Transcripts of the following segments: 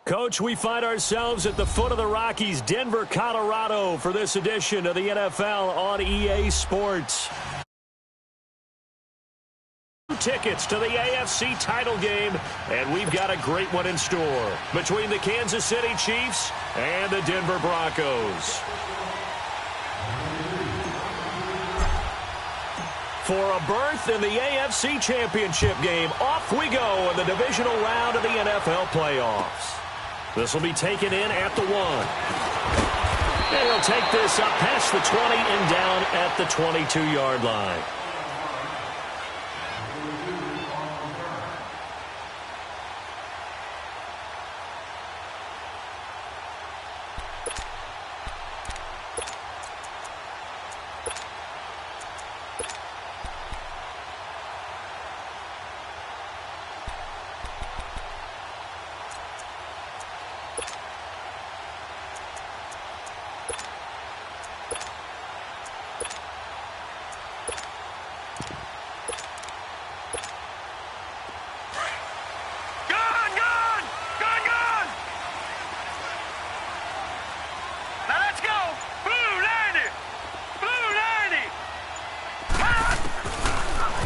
Coach, we find ourselves at the foot of the Rockies, Denver, Colorado, for this edition of the NFL on EA Sports. Tickets to the AFC title game, and we've got a great one in store between the Kansas City Chiefs and the Denver Broncos. For a berth in the AFC Championship game, off we go in the divisional round of the NFL playoffs. This will be taken in at the 1. And he'll take this up past the 20 and down at the 22-yard line.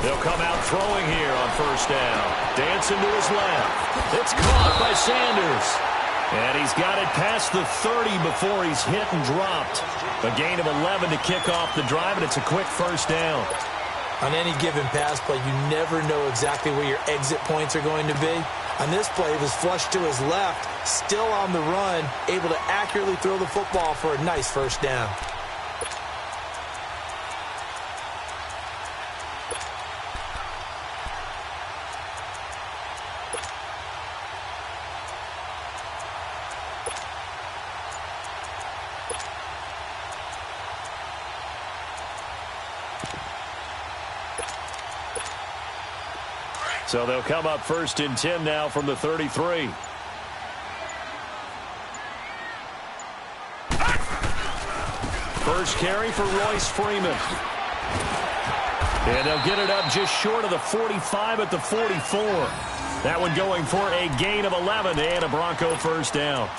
They'll come out throwing here on first down. Dancing to his left. It's caught by Sanders. And he's got it past the 30 before he's hit and dropped. A gain of 11 to kick off the drive, and it's a quick first down. On any given pass play, you never know exactly where your exit points are going to be. On this play, it was flushed to his left, still on the run, able to accurately throw the football for a nice first down. So they'll come up first and 10 now from the 33. First carry for Royce Freeman. And they'll get it up just short of the 45 at the 44. That one going for a gain of 11 and a Bronco first down.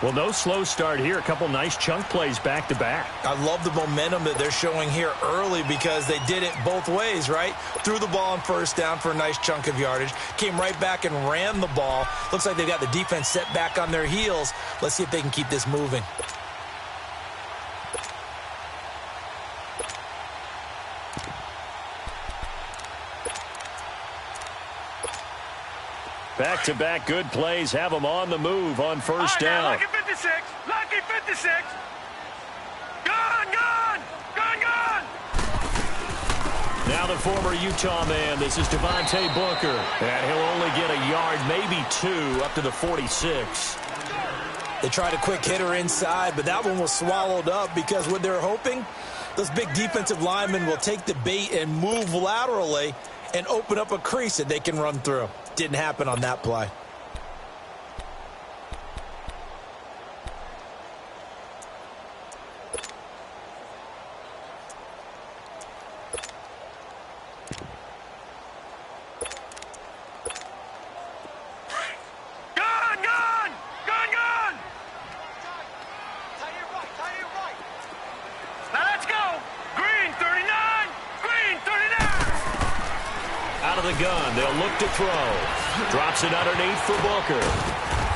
Well, no slow start here. A couple nice chunk plays back-to-back. I love the momentum that they're showing here early because they did it both ways, right? Threw the ball on first down for a nice chunk of yardage. Came right back and ran the ball. Looks like they've got the defense set back on their heels. Let's see if they can keep this moving. Back-to-back good plays have them on the move on first down. Lucky 56! Lucky 56! Gone! Gone! Gone! Gone! Now the former Utah man. This is Devontae Booker. And he'll only get a yard, maybe two, up to the 46. They tried a quick hitter inside, but that one was swallowed up because what they're hoping, those big defensive linemen will take the bait and move laterally and open up a crease that they can run through. Didn't happen on that play. Gun. They'll look to throw. Drops it underneath for Booker.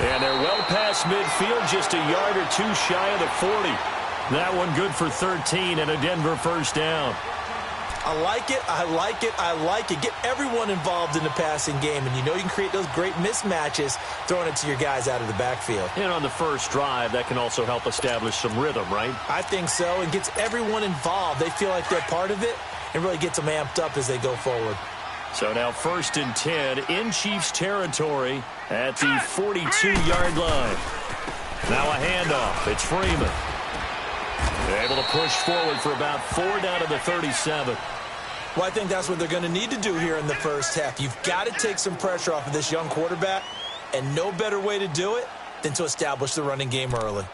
And they're well past midfield, just a yard or two shy of the 40. That one good for 13 and a Denver first down. I like it. I like it. I like it. Get everyone involved in the passing game, and you know you can create those great mismatches throwing it to your guys out of the backfield. And on the first drive, that can also help establish some rhythm, right? I think so, and gets everyone involved. They feel like they're part of it and really gets them amped up as they go forward. So now first and 10 in Chiefs territory at the 42-yard line. Now a handoff. It's Freeman. They're able to push forward for about 4 down to the 37. Well, I think that's what they're going to need to do here in the first half. You've got to take some pressure off of this young quarterback, and no better way to do it than to establish the running game early.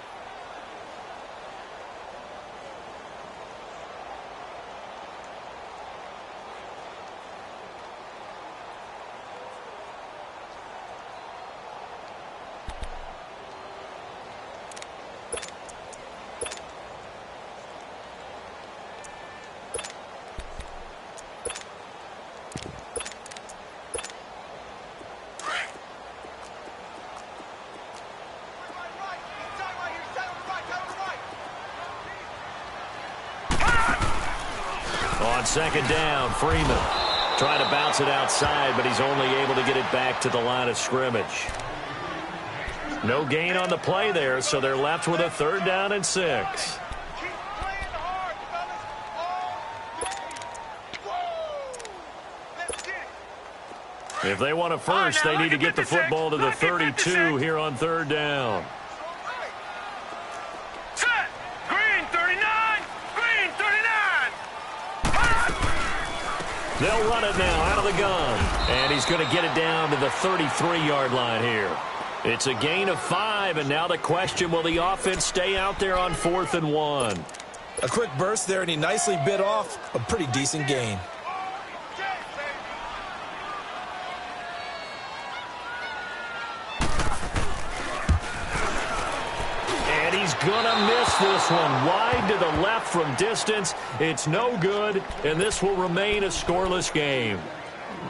On second down, Freeman trying to bounce it outside, but he's only able to get it back to the line of scrimmage. No gain on the play there, so they're left with a 3rd down and 6. If they want a first, they need to get the football to the 32 here on 3rd down. Set. Green 39. Green 39. They'll run it now out of the gun. And he's going to get it down to the 33-yard line here. It's a gain of 5, and now the question, will the offense stay out there on 4th and 1? A quick burst there, and he nicely bit off a pretty decent gain. And he's going to miss this one. Wide to the left from distance. It's no good, and this will remain a scoreless game.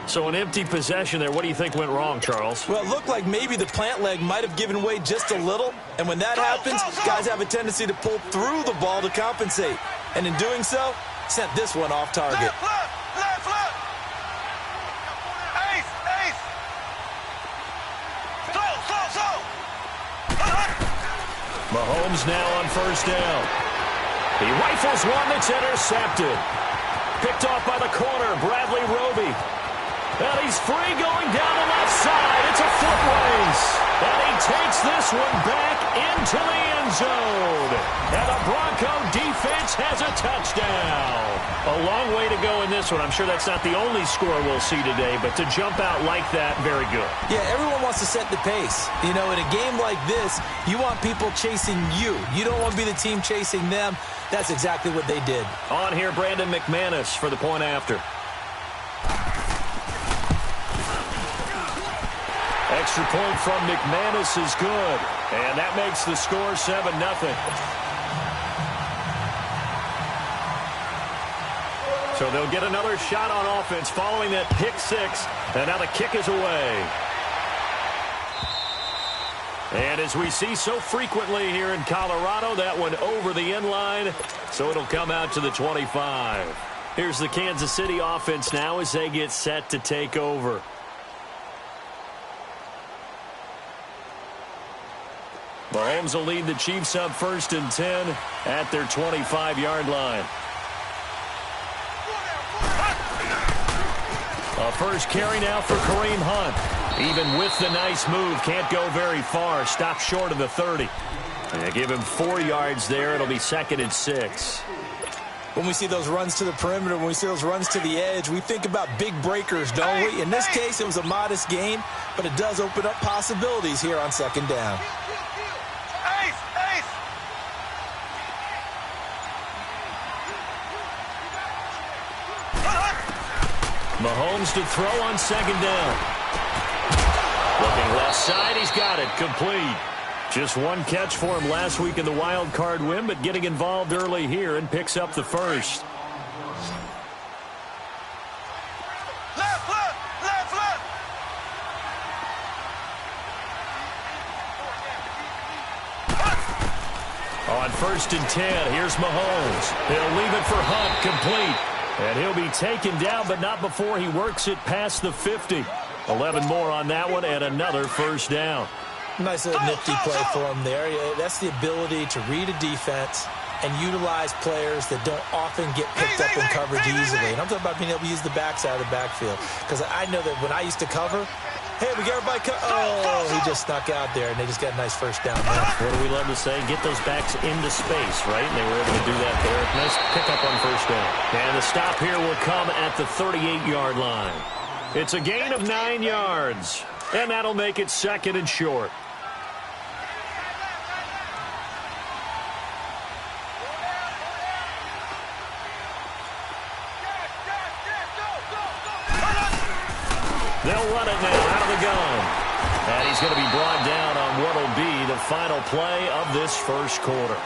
So an empty possession there. What do you think went wrong, Charles? Well, it looked like maybe the plant leg might have given way just a little. And when that happens, guys have a tendency to pull through the ball to compensate. And in doing so, sent this one off target. Left foot. Ace. Slow. Mahomes now on 1st down. He rifles one that's intercepted. Picked off by the corner, Bradley Roby. And he's free going down the left side. It's a foot race. And he takes this one back into the end zone. And the Bronco defense has a touchdown. A long way to go in this one. I'm sure that's not the only score we'll see today, but to jump out like that, very good. Yeah, everyone wants to set the pace. You know, in a game like this, you want people chasing you. You don't want to be the team chasing them. That's exactly what they did. On here, Brandon McManus for the point after. Extra point from McManus is good. And that makes the score 7-0. So they'll get another shot on offense following that pick 6. And now the kick is away. And as we see so frequently here in Colorado, that one over the end line. So it'll come out to the 25. Here's the Kansas City offense now as they get set to take over. Mahomes will lead the Chiefs up 1st and 10 at their 25-yard line. A first carry now for Kareem Hunt. Even with the nice move, can't go very far. Stopped short of the 30. And they give him 4 yards there. It'll be 2nd and 6. When we see those runs to the perimeter, when we see those runs to the edge, we think about big breakers, don't we? In this case, it was a modest gain, but it does open up possibilities here on 2nd down. Mahomes to throw on 2nd down. Looking left side, he's got it, complete. Just one catch for him last week in the wild card win, but getting involved early here and picks up the first. Left. On 1st and 10, here's Mahomes. He'll leave it for Hunt, complete. And he'll be taken down, but not before he works it past the 50. 11 more on that one, and another 1st down. Nice little nifty play for him there. Yeah, that's the ability to read a defense and utilize players that don't often get picked up in coverage easily. And I'm talking about being able to use the backside of the backfield. Because I know that when I used to cover, hey, we got everybody he just snuck out there, and they just got a nice 1st down there. What do we love to say? Get those backs into space, right? And they were able to do that there. Nice pickup on 1st down. And the stop here will come at the 38-yard line. It's a gain of 9 yards. And that'll make it 2nd and short. They'll run it now out of the gun. And he's going to be brought down on what will be the final play of this 1st quarter.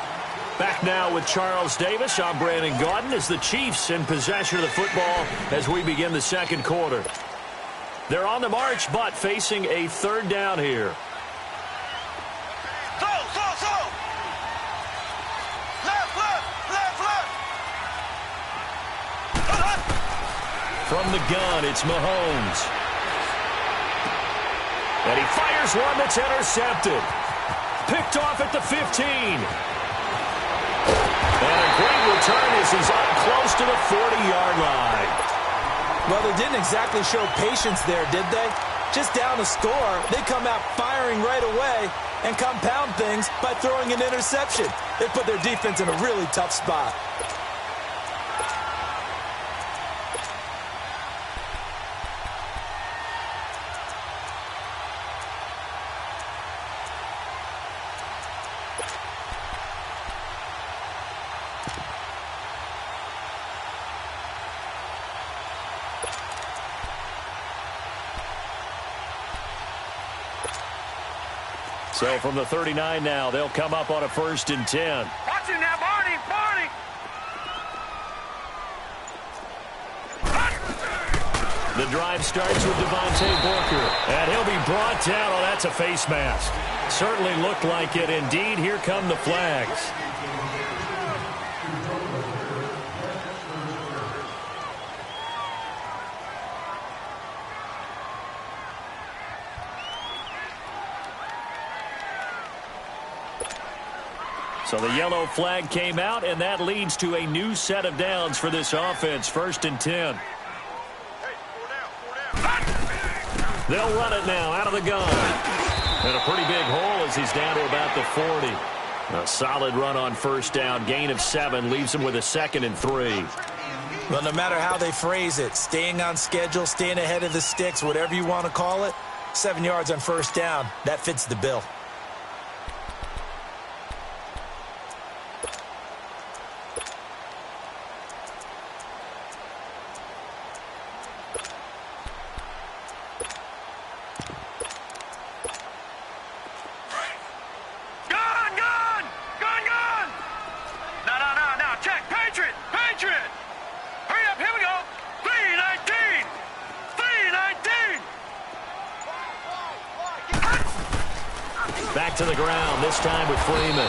Back now with Charles Davis. I'm Brandon Gaudin as the Chiefs in possession of the football as we begin the 2nd quarter. They're on the march, but facing a 3rd down here. From the gun, it's Mahomes. And he fires one that's intercepted. Picked off at the 15. And a great return as he's up close to the 40-yard line. Well, they didn't exactly show patience there, did they? Just down a score, they come out firing right away and compound things by throwing an interception. They put their defense in a really tough spot. So from the 39 now, they'll come up on a 1st and 10. Watch it now, Barney, Barney. The drive starts with Devontae Booker, and he'll be brought down. Oh, that's a face mask. Certainly looked like it. Indeed, here come the flags. So the yellow flag came out, and that leads to a new set of downs for this offense. 1st and 10. They'll run it now out of the gun. And a pretty big hole as he's down to about the 40. A solid run on 1st down. Gain of 7 leaves him with a 2nd and 3. Well, no matter how they phrase it, staying on schedule, staying ahead of the sticks, whatever you want to call it, 7 yards on 1st down, that fits the bill. Back to the ground, this time with Freeman.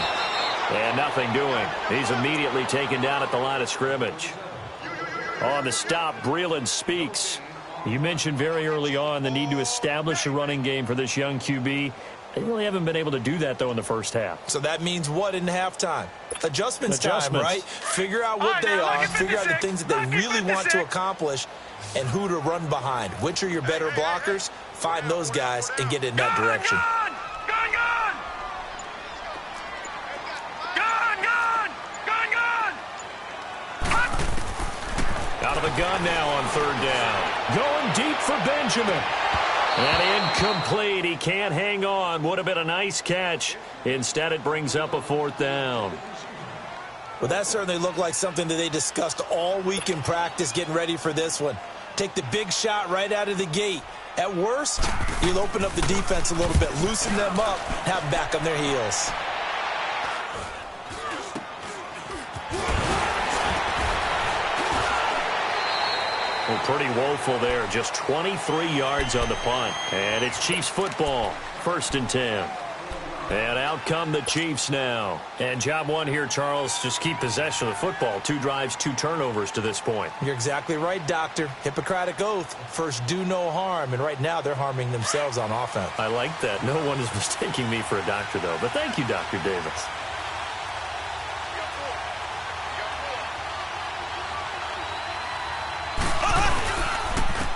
And nothing doing. He's immediately taken down at the line of scrimmage. On the stop, Breeland speaks. You mentioned very early on the need to establish a running game for this young QB. They really haven't been able to do that, though, in the first half. So that means what in halftime? Adjustments time, right? Figure out what they are, figure out the things that they really want to accomplish, and who to run behind. Which are your better blockers? Find those guys and get in that direction. Out of the gun now on 3rd down. Going deep for Benjamin. And incomplete. He can't hang on. Would have been a nice catch. Instead, it brings up a 4th down. Well, that certainly looked like something that they discussed all week in practice getting ready for this one. Take the big shot right out of the gate. At worst, you'll open up the defense a little bit, loosen them up, have them back on their heels. Well, pretty woeful there. Just 23 yards on the punt. And it's Chiefs football. 1st and 10. And out come the Chiefs now. And job one here, Charles, just keep possession of the football. 2 drives, 2 turnovers to this point. You're exactly right, Doctor. Hippocratic oath. First, do no harm. And right now, they're harming themselves on offense. I like that. No one is mistaking me for a doctor, though. But thank you, Dr. Davis.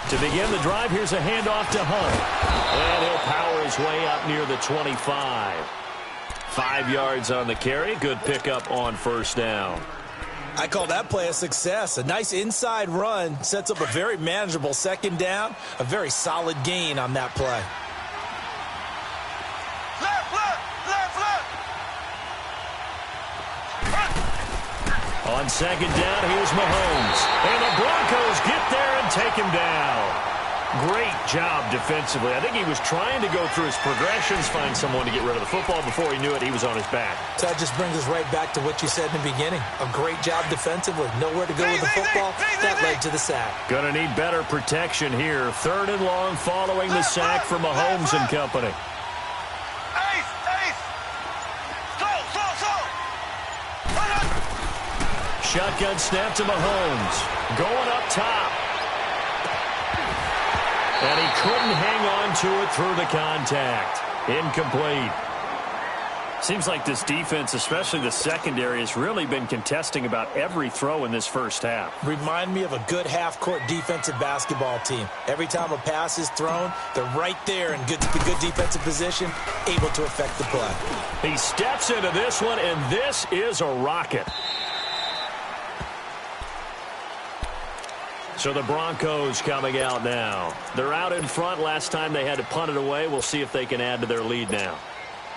To begin the drive, here's a handoff to Hunt. And he'll power his way up near the 25. 5 yards on the carry. Good pickup on 1st down. I call that play a success. A nice inside run sets up a very manageable 2nd down. A very solid gain on that play. On 2nd down, here's Mahomes. And the Broncos get there and take him down. Great job defensively. I think he was trying to go through his progressions, find someone to get rid of the football. Before he knew it, he was on his back. So that just brings us right back to what you said in the beginning. A great job defensively. Nowhere to go with the football. That led to the sack. Going to need better protection here. 3rd and long following the sack for Mahomes and company. Shotgun snap to Mahomes. Going up top. And he couldn't hang on to it through the contact. Incomplete. Seems like this defense, especially the secondary, has really been contesting about every throw in this first half. Remind me of a good half-court defensive basketball team. Every time a pass is thrown, they're right there in good defensive position, able to affect the play. He steps into this one, and this is a rocket. So the Broncos coming out now. They're out in front. Last time they had to punt it away. We'll see if they can add to their lead now.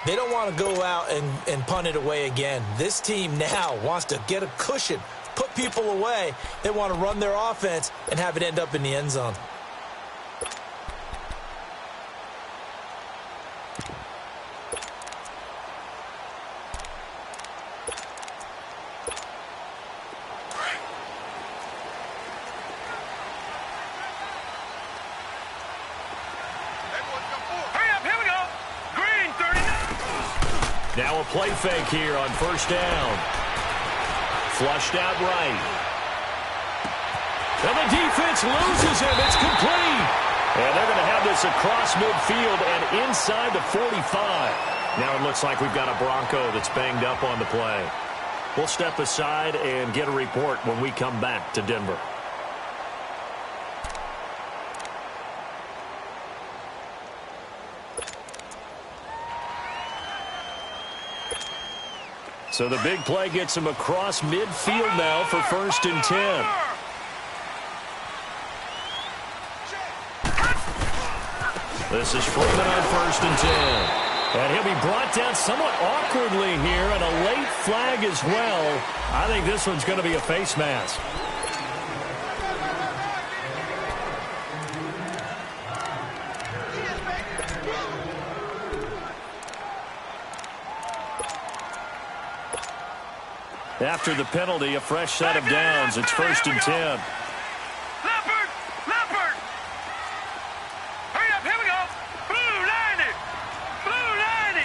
They don't want to go out and punt it away again. This team now wants to get a cushion, put people away. They want to run their offense and have it end up in the end zone. Now a play fake here on first down. Flushed out right. And the defense loses him. It's complete. And they're going to have this across midfield and inside the 45. Now it looks like we've got a Bronco that's banged up on the play. We'll step aside and get a report when we come back to Denver. So the big play gets him across midfield now for 1st and 10. This is Freeman on 1st and 10. And he'll be brought down somewhat awkwardly here, and a late flag as well. I think this one's going to be a face mask. After the penalty, a fresh set of downs. It's 1st and 10. Leopard! Leopard! Hurry up, here we go! Blue 90! Blue 90!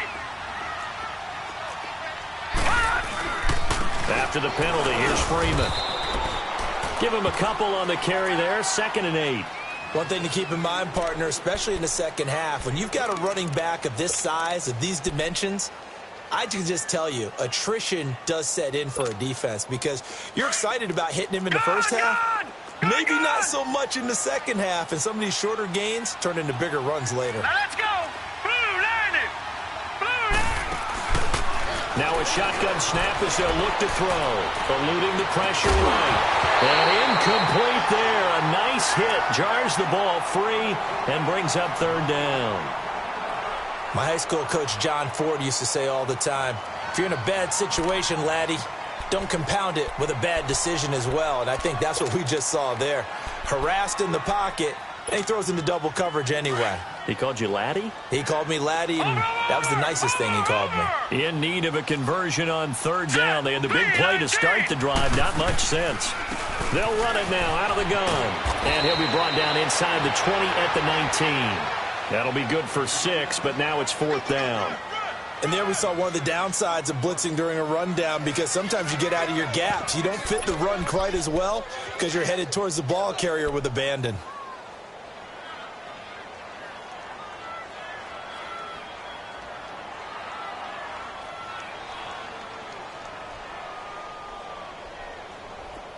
After the penalty, here's Freeman. Give him a couple on the carry there. 2nd and 8. One thing to keep in mind, partner, especially in the second half, when you've got a running back of this size, of these dimensions, I can just tell you, attrition does set in for a defense because you're excited about hitting him in the first half. Maybe not so much in the second half, and some of these shorter gains turn into bigger runs later. Now let's go! Blue 90! Blue 90! Now a shotgun snap as they'll look to throw. Eluding the pressure right. And incomplete there. A nice hit. Jars the ball free and brings up 3rd down. My high school coach, John Ford, used to say all the time, if you're in a bad situation, laddie, don't compound it with a bad decision as well. And I think that's what we just saw there. Harassed in the pocket, and he throws into double coverage anyway. He called you laddie? He called me laddie, and that was the nicest thing he called me. In need of a conversion on 3rd down. They had the big play to start the drive. Not much sense. They'll run it now out of the gun. And he'll be brought down inside the 20 at the 19. That'll be good for 6, but now it's 4th down. And there we saw one of the downsides of blitzing during a rundown because sometimes you get out of your gaps. You don't fit the run quite as well because you're headed towards the ball carrier with abandon.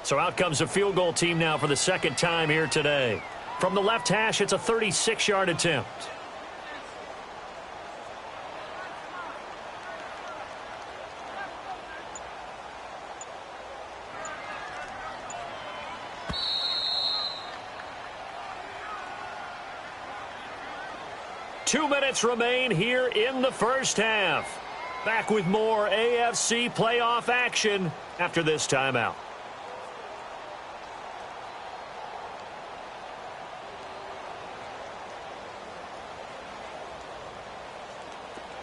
So out comes a field goal team now for the 2nd time here today. From the left hash, it's a 36-yard attempt. Two minutes remain here in the first half. Back with more AFC playoff action after this timeout.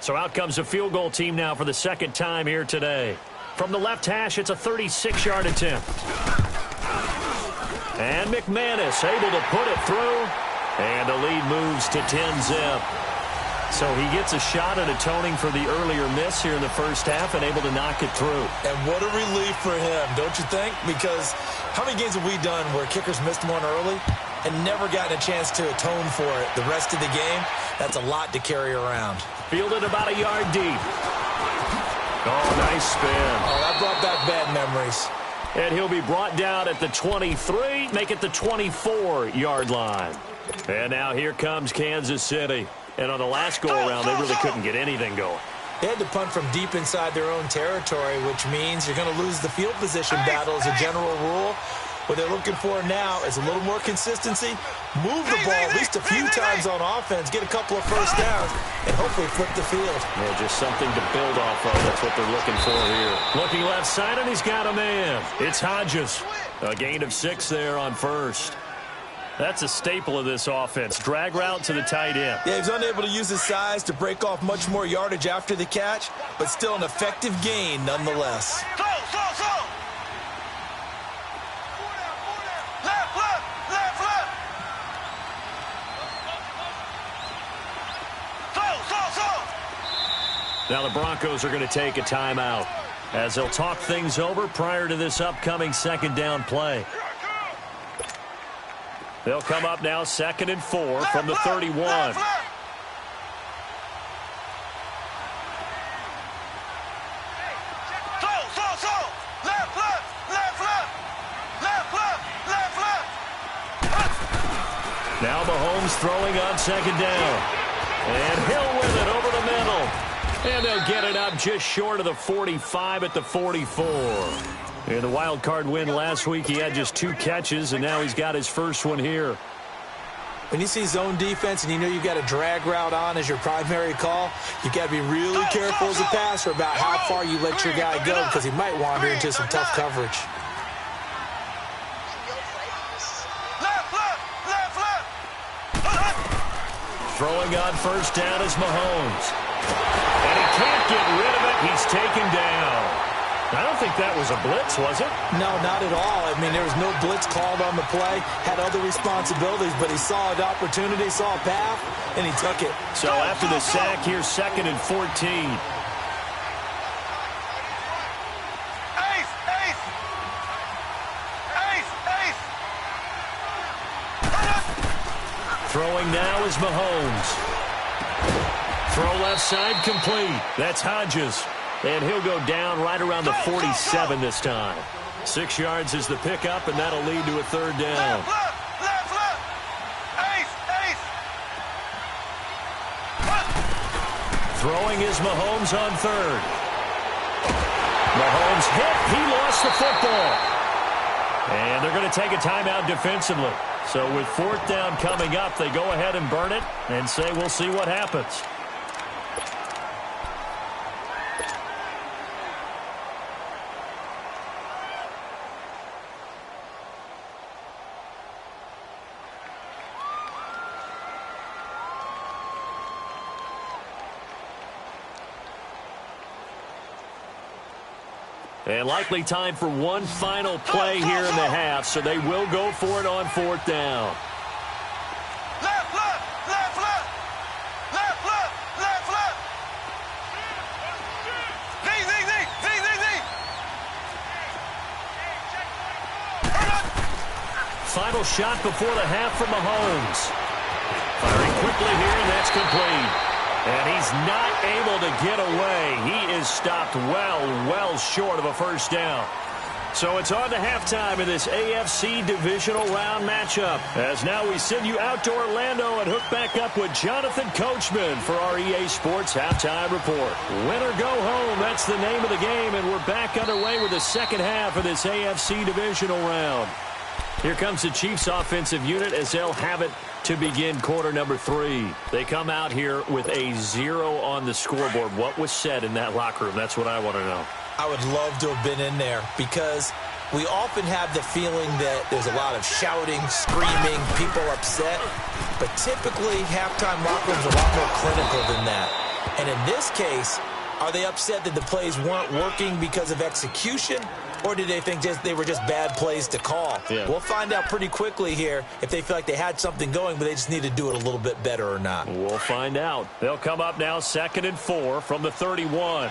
So out comes a field goal team now for the 2nd time here today. From the left hash, it's a 36-yard attempt. And McManus able to put it through. And the lead moves to 10-zip. So he gets a shot at atoning for the earlier miss here in the first half and able to knock it through. And what a relief for him, don't you think? Because how many games have we done where kickers missed one early? and never gotten a chance to atone for it. The rest of the game, that's a lot to carry around. Fielded about a yard deep. Oh, nice spin. Oh, that brought back bad memories. And he'll be brought down at the 23, make it the 24-yard line. And now here comes Kansas City. And on the last go-around, they really couldn't get anything going. They had to punt from deep inside their own territory, which means you're going to lose the field position battle as a general rule. What they're looking for now is a little more consistency, move the ball at least a few times on offense, get a couple of first downs, and hopefully flip the field. Yeah, just something to build off of. That's what they're looking for here. Looking left side, and he's got a man. It's Hodges. A gain of 6 there on first. That's a staple of this offense. Drag route to the tight end. Yeah, he's unable to use his size to break off much more yardage after the catch, but still an effective gain nonetheless. Now the Broncos are going to take a timeout as they'll talk things over prior to this upcoming second down play. They'll come up now 2nd and 4 from the 31. Now Mahomes throwing on 2nd down. And Hill with it over the middle. And they'll get it up just short of the 45 at the 44. In the wild card win last week, he had just 2 catches, and now he's got his first one here. When you see zone defense and you know you've got a drag route on as your primary call, you've got to be really careful as a passer about how far you let your guy go because he might wander into some tough coverage. Throwing on first down is Mahomes. And he can't get rid of it. He's taken down. I don't think that was a blitz, was it? No, not at all. I mean, there was no blitz called on the play. Had other responsibilities, but he saw an opportunity, saw a path, and he took it. So after the sack, here's 2nd and 14. Throwing now is Mahomes. Throw left side complete. That's Hodges. And he'll go down right around the 47 this time. 6 yards is the pickup, and that'll lead to a 3rd down. Throwing is Mahomes on 3rd. Mahomes hit. He lost the football. And they're going to take a timeout defensively. So with 4th down coming up, they go ahead and burn it and say we'll see what happens. And likely time for one final play here in the half, so they will go for it on 4th down. Final shot before the half from Mahomes. Firing quickly here, and that's complete. And he's not able to get away. He is stopped well short of a first down. So it's on to halftime in this AFC divisional round matchup. As now we send you out to Orlando and hook back up with Jonathan Coachman for our EA Sports Halftime Report. Win or go home, that's the name of the game, and we're back underway with the second half of this AFC divisional round. Here comes the Chiefs offensive unit as they'll have it to begin quarter number 3. They come out here with a 0 on the scoreboard. What was said in that locker room? That's what I want to know. I would love to have been in there because we often have the feeling that there's a lot of shouting, screaming, people upset. But typically, halftime locker rooms are a lot more clinical than that. And in this case, are they upset that the plays weren't working because of execution? Or did they think they were just bad plays to call? Yeah. We'll find out pretty quickly here if they feel like they had something going, but they just need to do it a little bit better or not. We'll find out. They'll come up now 2nd and 4 from the 31.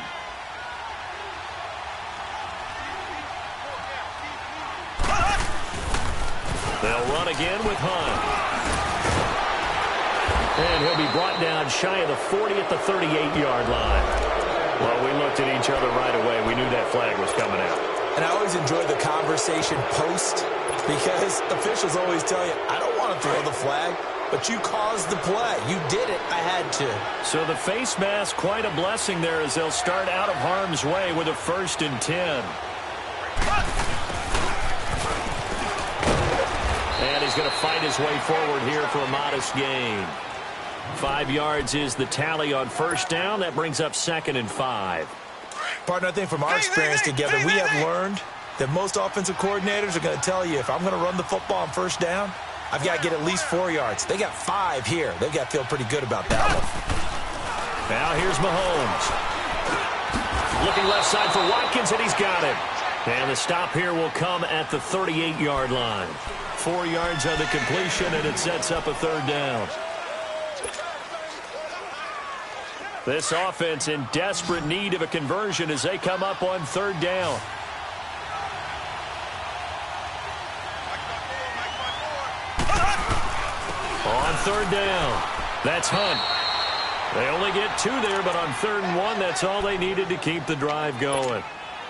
They'll run again with Hunt. And he'll be brought down shy of the 40 at the 38-yard line. Well, we looked at each other right away. We knew that flag was coming out. And I always enjoy the conversation post because officials always tell you, I don't want to throw the flag, but you caused the play. You did it. I had to. So the face mask, quite a blessing there as they'll start out of harm's way with a 1st and 10. And he's going to fight his way forward here for a modest gain. 5 yards is the tally on 1st down. That brings up 2nd and 5. Partner, I think from our experience together, we have learned that most offensive coordinators are going to tell you, if I'm going to run the football on 1st down, I've got to get at least 4 yards. They got 5 here. They've got to feel pretty good about that one. Now here's Mahomes. Looking left side for Watkins, and he's got it. And the stop here will come at the 38-yard line. 4 yards on the completion, and it sets up a 3rd down. This offense in desperate need of a conversion as they come up on 3rd down. On 3rd down, that's Hunt. They only get 2 there, but on 3rd and 1, that's all they needed to keep the drive going.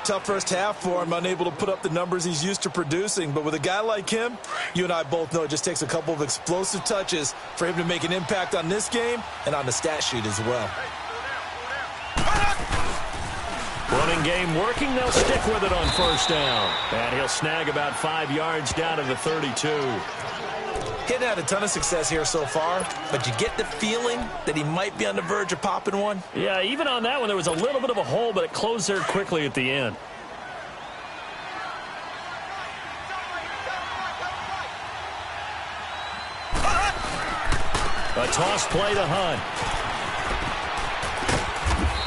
Tough first half for him, unable to put up the numbers he's used to producing. But with a guy like him, you and I both know it just takes a couple of explosive touches for him to make an impact on this game and on the stat sheet as well. Running game working. They'll stick with it on 1st down. And he'll snag about 5 yards down to the 32. He's had a ton of success here so far, but you get the feeling that he might be on the verge of popping one. Yeah, even on that one, there was a little bit of a hole, but it closed there quickly at the end. A toss play to Hunt.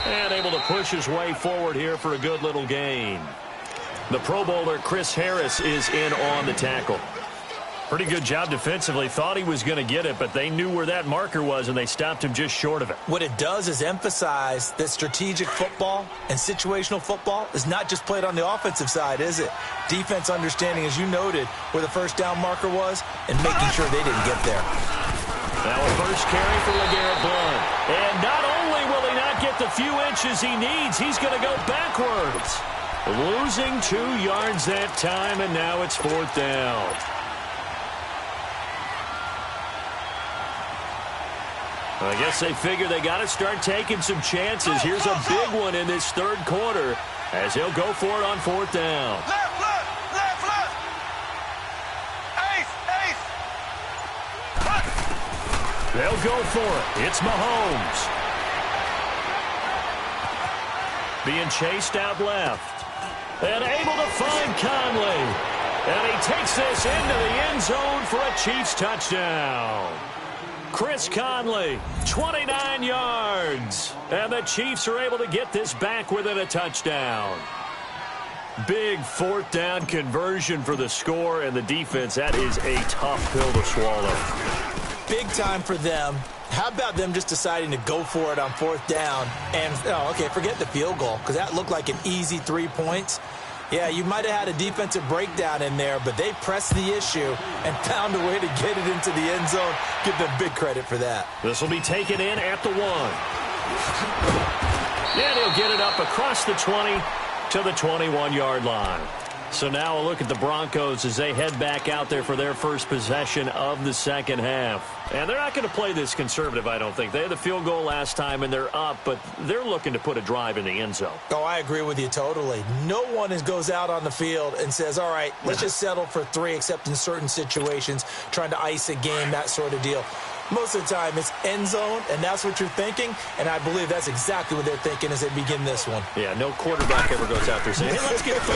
And able to push his way forward here for a good little gain. The Pro Bowler Chris Harris is in on the tackle. Pretty good job defensively. Thought he was going to get it, but they knew where that marker was, and they stopped him just short of it. What it does is emphasize that strategic football and situational football is not just played on the offensive side, is it? Defense understanding, as you noted, where the 1st down marker was and making sure they didn't get there. Now a first carry for LeGarrette Blount. And not only will he not get the few inches he needs, he's going to go backwards. Losing 2 yards that time, and now it's 4th down. I guess they figure they got to start taking some chances. Here's a big one in this 3rd quarter as he'll go for it on 4th down. Left. Ace. They'll go for it. It's Mahomes. Being chased out left. And able to find Conley. And he takes this into the end zone for a Chiefs touchdown. Chris Conley, 29 yards. And the Chiefs are able to get this back within a touchdown. Big 4th down conversion for the score, and the defense, that is a tough pill to swallow. Big time for them. How about them just deciding to go for it on 4th down? And, forget the field goal, because that looked like an easy 3 points. Yeah, you might have had a defensive breakdown in there, but they pressed the issue and found a way to get it into the end zone. Give them big credit for that. This will be taken in at the 1. And he'll get it up across the 20 to the 21-yard line. So now a look at the Broncos as they head back out there for their first possession of the 2nd half. And they're not going to play this conservative, I don't think. They had the field goal last time, and they're up, but they're looking to put a drive in the end zone. Oh, I agree with you totally. No one goes out on the field and says, all right, let's just settle for 3, except in certain situations, trying to ice a game, that sort of deal. Most of the time, it's end zone, and that's what you're thinking, and I believe that's exactly what they're thinking as they begin this one. Yeah, no quarterback ever goes out there saying, hey, let's get 3.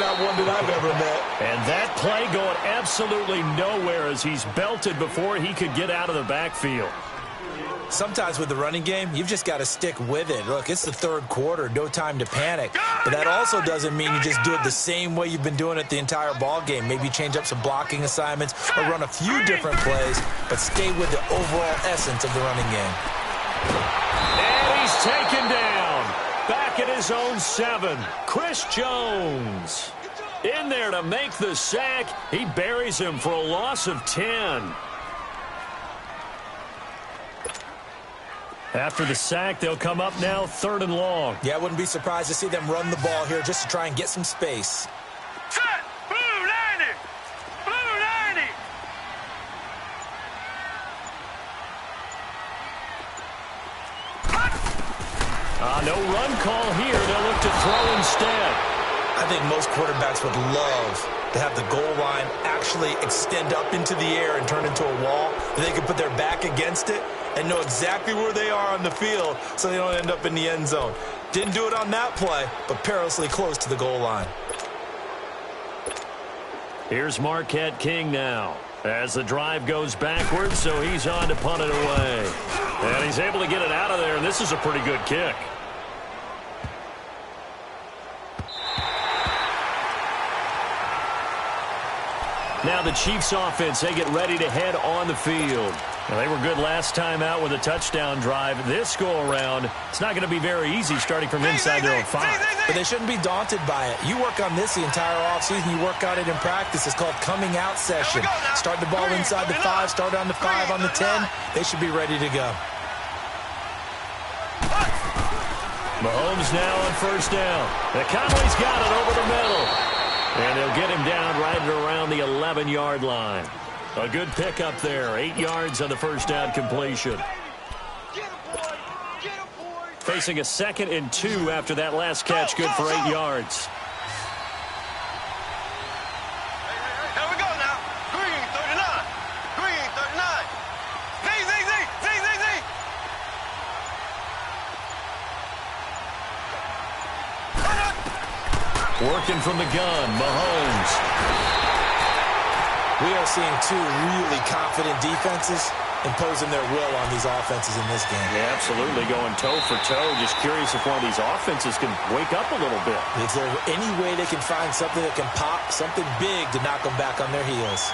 Not one that I've ever met. And that play going absolutely nowhere as he's belted before he could get out of the backfield. Sometimes with the running game, you've just got to stick with it. Look, it's the 3rd quarter, no time to panic. But that also doesn't mean you just do it the same way you've been doing it the entire ball game. Maybe change up some blocking assignments or run a few different plays, but stay with the overall essence of the running game. And he's taken down. Back at his own 7. Chris Jones. In there to make the sack. He buries him for a loss of 10. After the sack, they'll come up now 3rd and long. Yeah, I wouldn't be surprised to see them run the ball here just to try and get some space. Set. Blue 90. Blue 90. No run call here. They'll look to throw instead. I think most quarterbacks would love to have the goal line actually extend up into the air and turn into a wall. They can put their back against it and know exactly where they are on the field so they don't end up in the end zone. Didn't do it on that play, but perilously close to the goal line. Here's Marquette King now as the drive goes backwards, so he's on to punt it away. And he's able to get it out of there, and this is a pretty good kick. Now the Chiefs offense, they get ready to head on the field. Now, they were good last time out with a touchdown drive. This go-around, it's not going to be very easy starting from inside their own 5. But they shouldn't be daunted by it. You work on this the entire offseason. You work on it in practice. It's called coming out session. Start the ball inside the 5, start on the 5, on the 10. They should be ready to go. Mahomes now on 1st down. And Conway's got it over the middle. And they'll get him down right at around the 11-yard line. A good pickup there. 8 yards on the 1st down completion. Facing a 2nd and 2 after that last catch. Good for 8 yards. Here we go now. Green 39. Green 39. Z. Working from the gun, Mahomes. We are seeing 2 really confident defenses imposing their will on these offenses in this game. Yeah, absolutely, going toe for toe. Just curious if one of these offenses can wake up a little bit. Is there any way they can find something that can pop, something big to knock them back on their heels?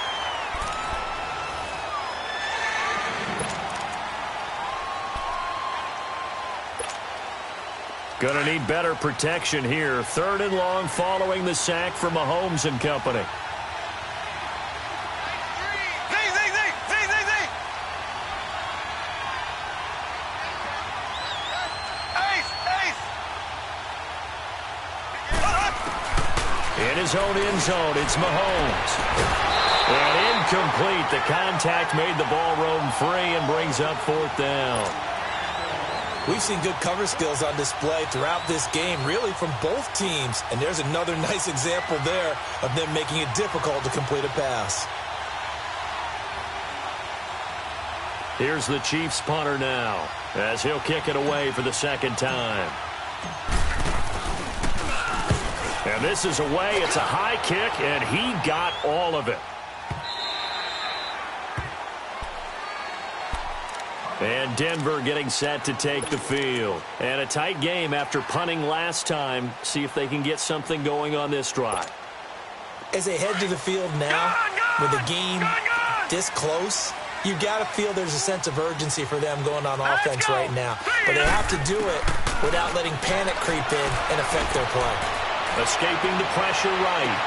Gonna need better protection here. 3rd and long following the sack from Mahomes and company. In his own end zone, it's Mahomes. And incomplete. The contact made the ball roam free and brings up 4th down. We've seen good cover skills on display throughout this game, really from both teams. And there's another nice example there of them making it difficult to complete a pass. Here's the Chiefs punter now as he'll kick it away for the 2nd time. And this is away. It's a high kick, and he got all of it. And Denver getting set to take the field. And a tight game after punting last time. See if they can get something going on this drive. As they head to the field now, with the game this close, you've got to feel there's a sense of urgency for them going on offense right now. But they have to do it without letting panic creep in and affect their play. Escaping the pressure right.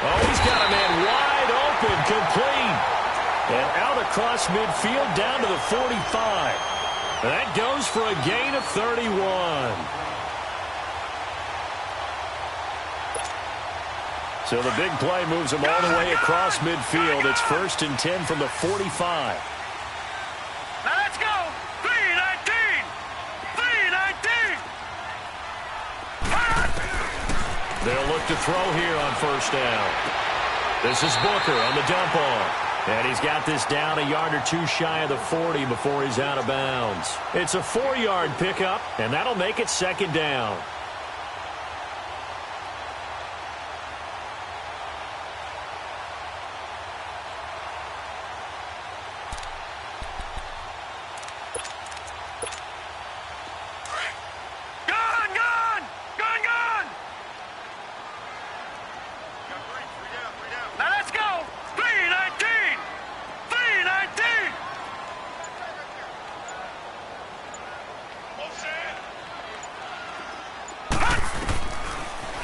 Oh, he's got a man wide open, complete. And out across midfield down to the 45. That goes for a gain of 31. So the big play moves him all the way across midfield. It's 1st and 10 from the 45. Now let's go. 3-19. 3-19. They'll look to throw here on 1st down. This is Booker on the dump off. And he's got this down a yard or 2 shy of the 40 before he's out of bounds. It's a 4-yard pickup, and that'll make it 2nd down.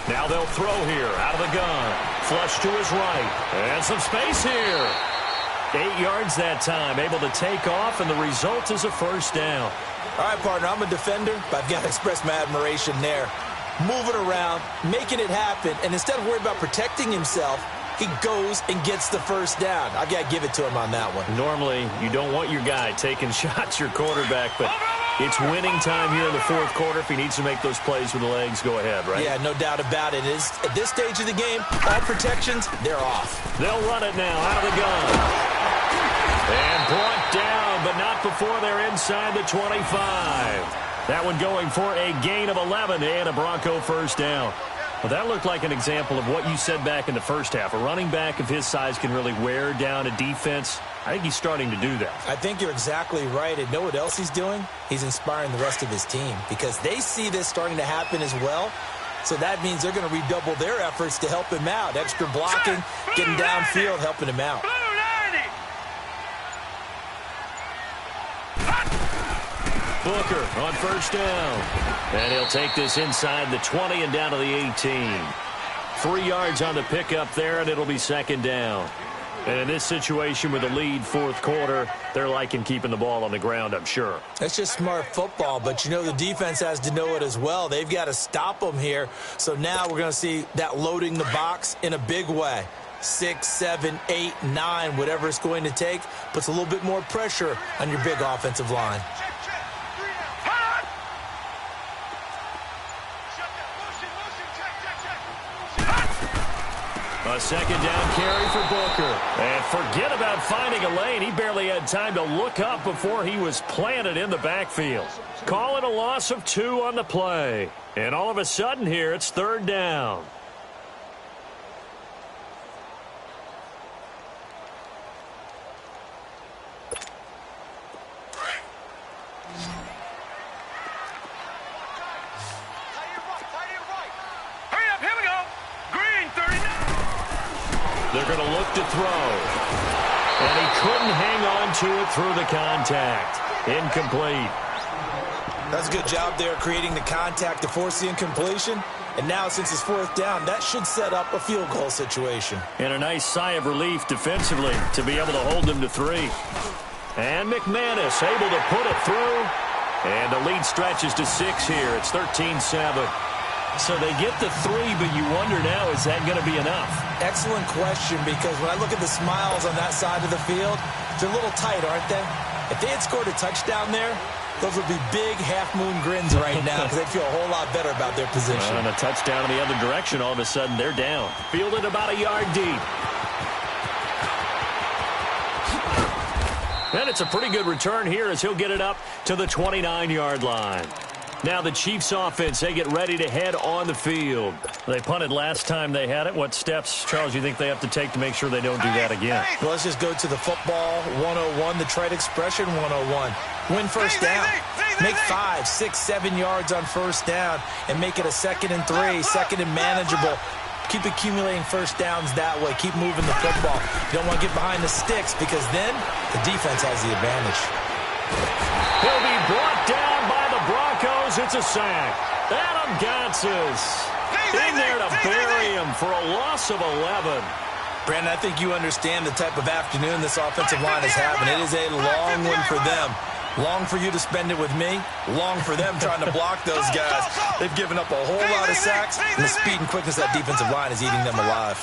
Now they'll throw here out of the gun. Flush to his right. And some space here. 8 yards that time, able to take off, and the result is a first down. All right, partner, I'm a defender, but I've got to express my admiration there. Moving around, making it happen, and instead of worrying about protecting himself, he goes and gets the first down. I got to give it to him on that one. Normally, you don't want your guy taking shots, your quarterback, but it's winning time here in the fourth quarter. If he needs to make those plays with the legs, go ahead, right? Yeah, no doubt about it. At this stage of the game, all protections, they're off. They'll run it now out of the gun. And brought down, but not before they're inside the 25. That one going for a gain of 11 and a Bronco first down. Well, that looked like an example of what you said back in the first half. A running back of his size can really wear down a defense. I think he's starting to do that. I think you're exactly right. And know what else he's doing? He's inspiring the rest of his team because they see this starting to happen as well. So that means they're going to redouble their efforts to help him out. Extra blocking, getting downfield, helping him out. Booker on first down. And he'll take this inside the 20 and down to the 18. 3 yards on the pickup there, and it'll be second down. And in this situation with a lead fourth quarter, they're liking keeping the ball on the ground, I'm sure. That's just smart football, but you know the defense has to know it as well. They've got to stop them here. So now we're going to see that loading the box in a big way. 6, 7, 8, 9, whatever it's going to take, puts a little bit more pressure on your big offensive line. A second down carry for Booker. And forget about finding a lane. He barely had time to look up before he was planted in the backfield. Call it a loss of 2 on the play. And all of a sudden here, it's third down. They're going to look to throw. And he couldn't hang on to it through the contact. Incomplete. That's a good job there creating the contact to force the incompletion. And now since it's fourth down, that should set up a field goal situation. And a nice sigh of relief defensively to be able to hold them to 3. And McManus able to put it through. And the lead stretches to 6 here. It's 13-7. So they get the 3, but you wonder now, is that going to be enough? Excellent question, because when I look at the smiles on that side of the field, they're a little tight, aren't they? If they had scored a touchdown there, those would be big half-moon grins right now because they'd feel a whole lot better about their position. And a touchdown in the other direction, all of a sudden they're down. Fielded about a yard deep. And it's a pretty good return here as he'll get it up to the 29-yard line. Now the Chiefs offense, they get ready to head on the field. They punted last time they had it. What steps, Charles, you think they have to take to make sure they don't do that again? Well, let's just go to the football 101, the trite expression 101. Win first down. Make 5, 6, 7 yards on first down and make it a 2nd and 3, 2nd and manageable. Keep accumulating first downs that way. Keep moving the football. You don't want to get behind the sticks because then the defense has the advantage. He'll be brought down by the Broncos. It's a sack. Adam Gotsis in there to bury him for a loss of 11. Brandon, I think you understand the type of afternoon this offensive line is having. It is a long one for them. Long for you to spend it with me. Long for them trying to block those guys. They've given up a whole lot of sacks, and the speed and quickness of that defensive line is eating them alive.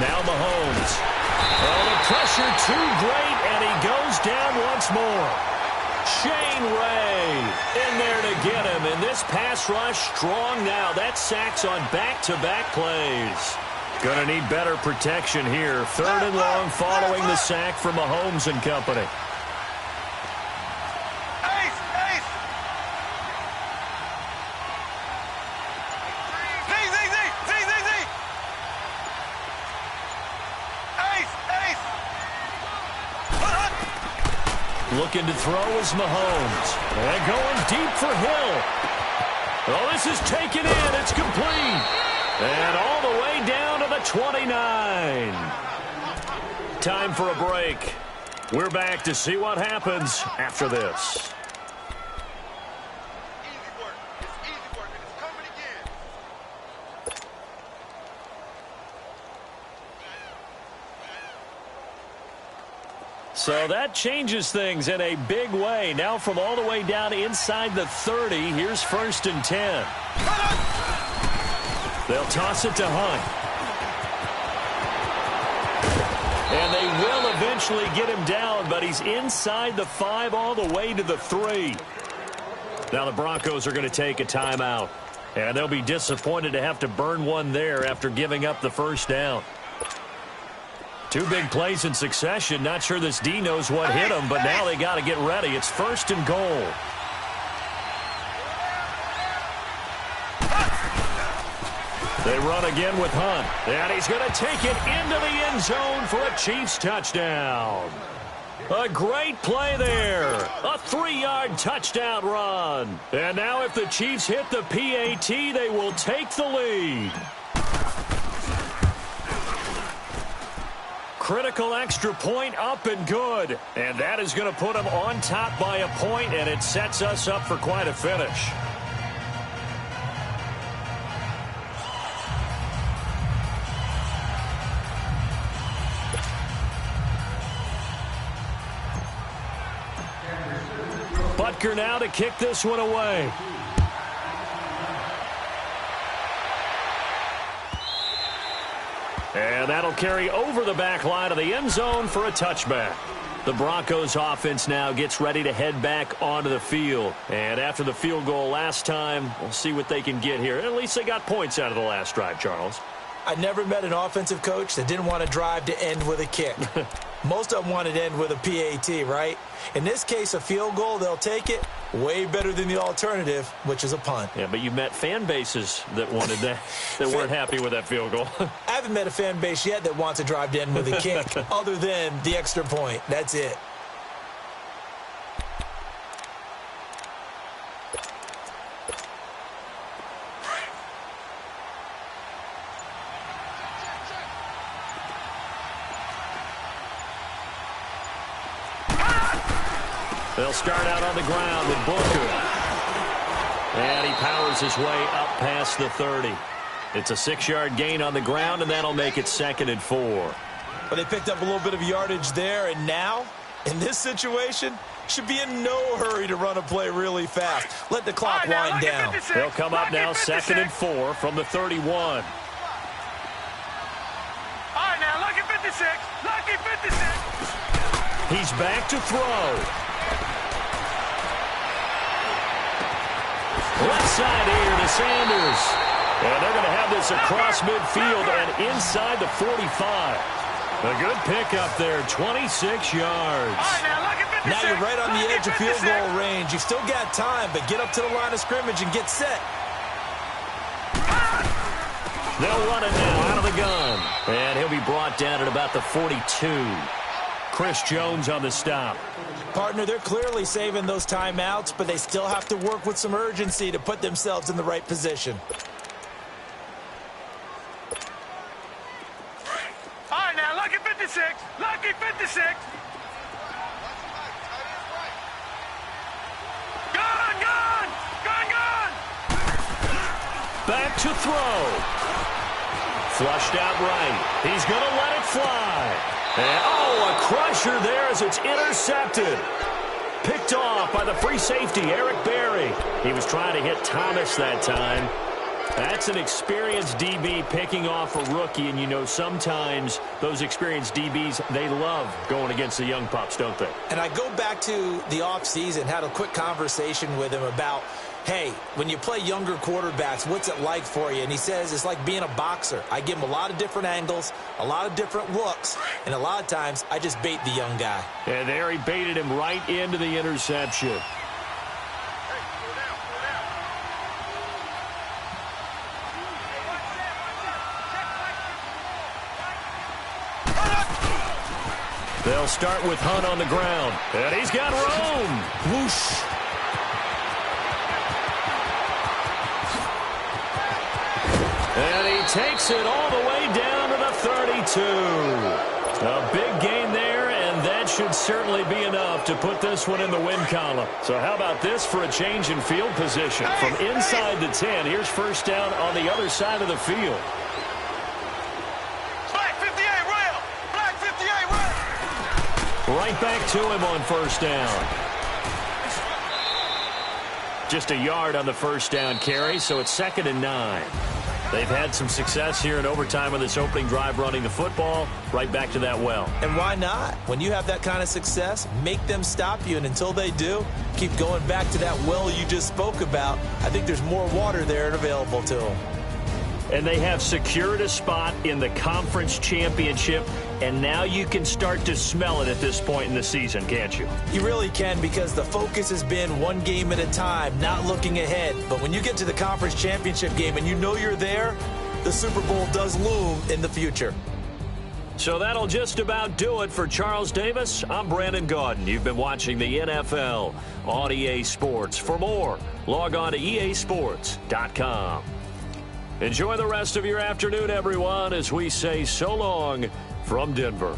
Now Mahomes. Oh, the pressure too great, and he goes down once more. Shane Ray in there to get him, and this pass rush strong now. That sacks on back-to-back plays. Going to need better protection here. 3rd and long following the sack from Mahomes and company. Looking to throw is Mahomes. And going deep for Hill. Oh, this is taken in. It's complete. And all the way down to the 29. Time for a break. We're back to see what happens after this. So that changes things in a big way. Now from all the way down inside the 30, here's 1st and 10. They'll toss it to Hunt. And they will eventually get him down, but he's inside the 5 all the way to the 3. Now the Broncos are going to take a timeout. And they'll be disappointed to have to burn one there after giving up the first down. 2 big plays in succession. Not sure this D knows what hit him, but now they got to get ready. It's 1st and goal. They run again with Hunt. And he's going to take it into the end zone for a Chiefs touchdown. A great play there. A 3-yard touchdown run. And now if the Chiefs hit the PAT, they will take the lead. Critical extra point up and good. And that is going to put them on top by a point, and it sets us up for quite a finish. Butker now to kick this one away. And that'll carry over the back line of the end zone for a touchback. The Broncos offense now gets ready to head back onto the field. And after the field goal last time, we'll see what they can get here. At least they got points out of the last drive, Charles. I never met an offensive coach that didn't want to drive to end with a kick. Most of them wanted to end with a PAT, right? In this case, a field goal, they'll take it. Way better than the alternative, which is a punt. Yeah, but you met fan bases that wanted that, that weren't happy with that field goal. I haven't met a fan base yet that wants to drive to end with a kick, other than the extra point. That's it. They'll start out on the ground with Booker. And he powers his way up past the 30. It's a 6-yard gain on the ground, and that'll make it 2nd and 4. But they picked up a little bit of yardage there, and now, in this situation, should be in no hurry to run a play really fast. Let the clock wind down. They'll come up now 2nd and 4 from the 31. All right, now, lucky 56. Lucky 56. He's back to throw. Left side here to Sanders. And they're going to have this across midfield and inside the 45. A good pickup there, 26 yards. Now you're right on the edge of field goal range. You've still got time, but get up to the line of scrimmage and get set. They'll run it now out of the gun. And he'll be brought down at about the 42. Chris Jones on the stop. Partner, they're clearly saving those timeouts, but they still have to work with some urgency to put themselves in the right position. All right, now, lucky 56. Lucky 56. Gone, gone. Gone, gone. Back to throw. Flushed out right. He's going to let it fly. And, oh, a crusher there as it's intercepted. Picked off by the free safety, Eric Berry. He was trying to hit Thomas that time. That's an experienced DB picking off a rookie, and you know sometimes those experienced DBs, they love going against the young pups, don't they? And I go back to the offseason, had a quick conversation with him about, hey, when you play younger quarterbacks, what's it like for you? And he says it's like being a boxer. I give him a lot of different angles, a lot of different looks, and a lot of times I just bait the young guy. And there he baited him right into the interception. They'll start with Hunt on the ground. And he's got room. Whoosh. And he takes it all the way down to the 32. A big gain there, and that should certainly be enough to put this one in the win column. So how about this for a change in field position? From inside the 10, here's first down on the other side of the field. Right back to him on first down. Just a yard on the first down carry, so it's 2nd and 9. They've had some success here in overtime on this opening drive running the football. Right back to that well. And why not? When you have that kind of success, make them stop you. And until they do, keep going back to that well you just spoke about. I think there's more water there and available to them. And they have secured a spot in the conference championship, and now you can start to smell it at this point in the season, can't you? You really can, because the focus has been one game at a time, not looking ahead. But when you get to the conference championship game and you know you're there, the Super Bowl does loom in the future. So that'll just about do it for Charles Davis. I'm Brandon Gaudin. You've been watching the NFL on EA Sports. For more, log on to easports.com. Enjoy the rest of your afternoon, everyone, as we say so long from Denver.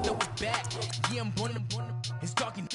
Know it's back. Yeah, I'm on the. It's talking.